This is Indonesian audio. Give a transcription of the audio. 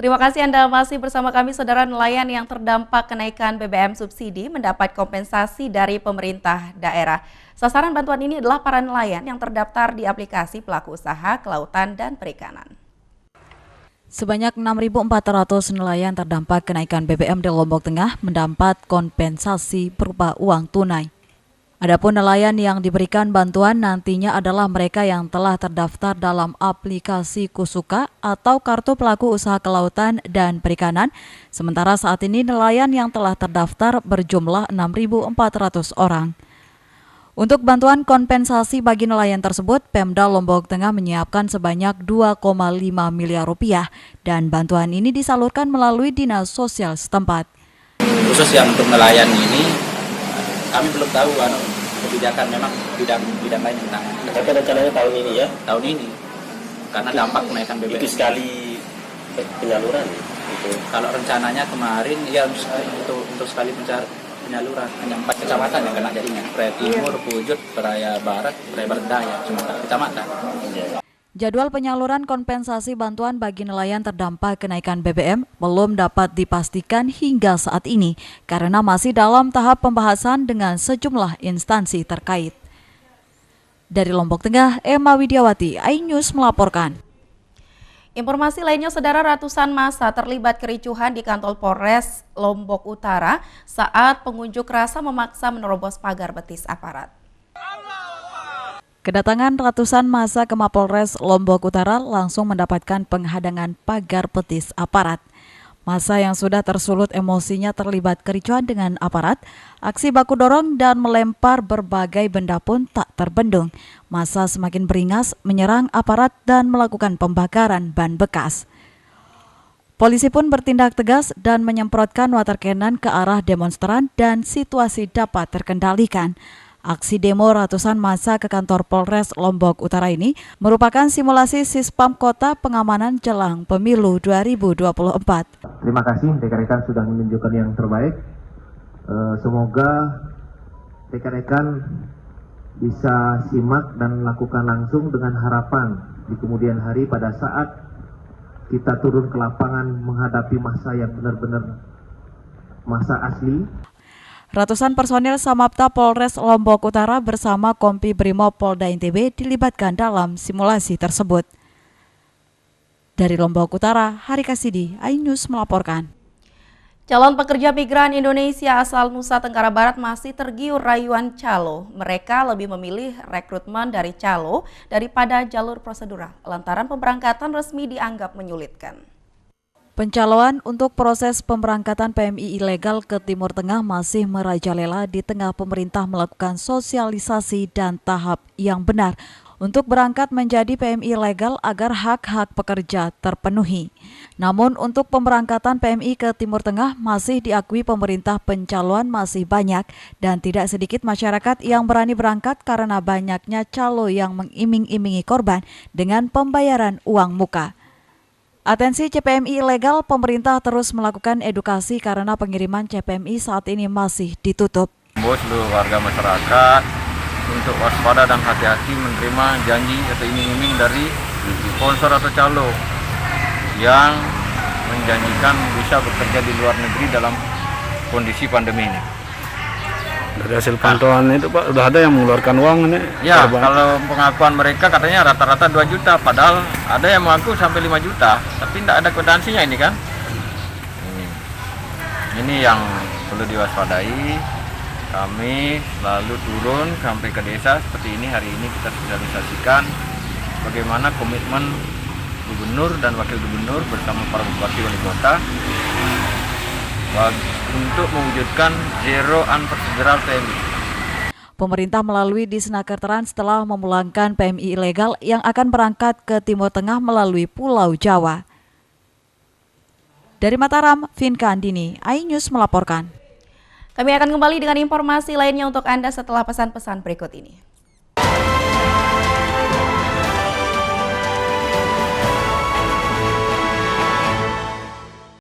Terima kasih Anda masih bersama kami, saudara. Nelayan yang terdampak kenaikan BBM subsidi mendapat kompensasi dari pemerintah daerah. Sasaran bantuan ini adalah para nelayan yang terdaftar di aplikasi pelaku usaha kelautan dan perikanan. Sebanyak 6.400 nelayan terdampak kenaikan BBM di Lombok Tengah mendapat kompensasi berupa uang tunai. Adapun nelayan yang diberikan bantuan nantinya adalah mereka yang telah terdaftar dalam aplikasi KUSUKA atau Kartu Pelaku Usaha Kelautan dan Perikanan. Sementara saat ini nelayan yang telah terdaftar berjumlah 6.400 orang. Untuk bantuan kompensasi bagi nelayan tersebut, Pemda Lombok Tengah menyiapkan sebanyak 2,5 miliar rupiah dan bantuan ini disalurkan melalui Dinas Sosial setempat. Khusus yang untuk nelayan ini, kami belum tahu kebijakan memang bidang lain tentang. Tapi rencananya tahun ini ya? Tahun ini, karena dampak kenaikan BBM. Itu sekali penyaluran itu. Kalau rencananya kemarin ya untuk sekali penyaluran hanya 4 kecamatan yang kena jadinya. Praia Timur, Pujut, Praia Barat, Praia Barat Daya, cuma 4 kecamatan. Jadwal penyaluran kompensasi bantuan bagi nelayan terdampak kenaikan BBM belum dapat dipastikan hingga saat ini karena masih dalam tahap pembahasan dengan sejumlah instansi terkait. Dari Lombok Tengah, Emma Widiawati, iNews melaporkan. Informasi lainnya, saudara, ratusan massa terlibat kericuhan di kantor Polres Lombok Utara saat pengunjuk rasa memaksa menerobos pagar betis aparat. Kedatangan ratusan massa ke Mapolres Lombok Utara langsung mendapatkan penghadangan pagar betis aparat. Massa yang sudah tersulut emosinya terlibat kericuhan dengan aparat, aksi baku dorong dan melempar berbagai benda pun tak terbendung. Massa semakin beringas menyerang aparat dan melakukan pembakaran ban bekas. Polisi pun bertindak tegas dan menyemprotkan water cannon ke arah demonstran dan situasi dapat terkendalikan. Aksi demo ratusan massa ke kantor Polres Lombok Utara ini merupakan simulasi Sispam Kota pengamanan jelang pemilu 2024. Terima kasih rekan-rekan sudah menunjukkan yang terbaik. Semoga rekan-rekan bisa simak dan lakukan langsung dengan harapan di kemudian hari pada saat kita turun ke lapangan menghadapi massa yang benar-benar massa asli. Ratusan personil Samapta Polres Lombok Utara bersama Kompi Brimob Polda NTB dilibatkan dalam simulasi tersebut. Dari Lombok Utara, Hari Kasidi, iNews melaporkan. Calon pekerja migran Indonesia asal Nusa Tenggara Barat masih tergiur rayuan calo. Mereka lebih memilih rekrutmen dari calo daripada jalur prosedural, lantaran pemberangkatan resmi dianggap menyulitkan. Pencaloan untuk proses pemberangkatan PMI ilegal ke Timur Tengah masih merajalela di tengah pemerintah melakukan sosialisasi dan tahap yang benar untuk berangkat menjadi PMI ilegal agar hak-hak pekerja terpenuhi. Namun untuk pemberangkatan PMI ke Timur Tengah masih diakui pemerintah pencaloan masih banyak dan tidak sedikit masyarakat yang berani berangkat karena banyaknya calo yang mengiming-imingi korban dengan pembayaran uang muka. Atensi CPMI ilegal, pemerintah terus melakukan edukasi karena pengiriman CPMI saat ini masih ditutup. Seluruh warga masyarakat untuk waspada dan hati-hati menerima janji atau iming-iming dari sponsor atau calo yang menjanjikan bisa bekerja di luar negeri dalam kondisi pandemi ini. Dari hasil pantauan itu Pak, udah ada yang mengeluarkan uang ini? Ya, kalau pengakuan mereka katanya rata-rata 2 juta, padahal ada yang mengaku sampai 5 juta, tapi tidak ada kwitansinya ini kan. Ini yang perlu diwaspadai. Kami selalu turun sampai ke desa seperti ini. Hari ini kita sosialisasikan bagaimana komitmen gubernur dan wakil gubernur bersama para bupati wali kota untuk mewujudkan zero unprocedural PMI. Pemerintah melalui Disnaker Trans telah memulangkan PMI ilegal yang akan berangkat ke Timur Tengah melalui Pulau Jawa. Dari Mataram, Vinka Andini, iNews melaporkan. Kami akan kembali dengan informasi lainnya untuk Anda setelah pesan-pesan berikut ini.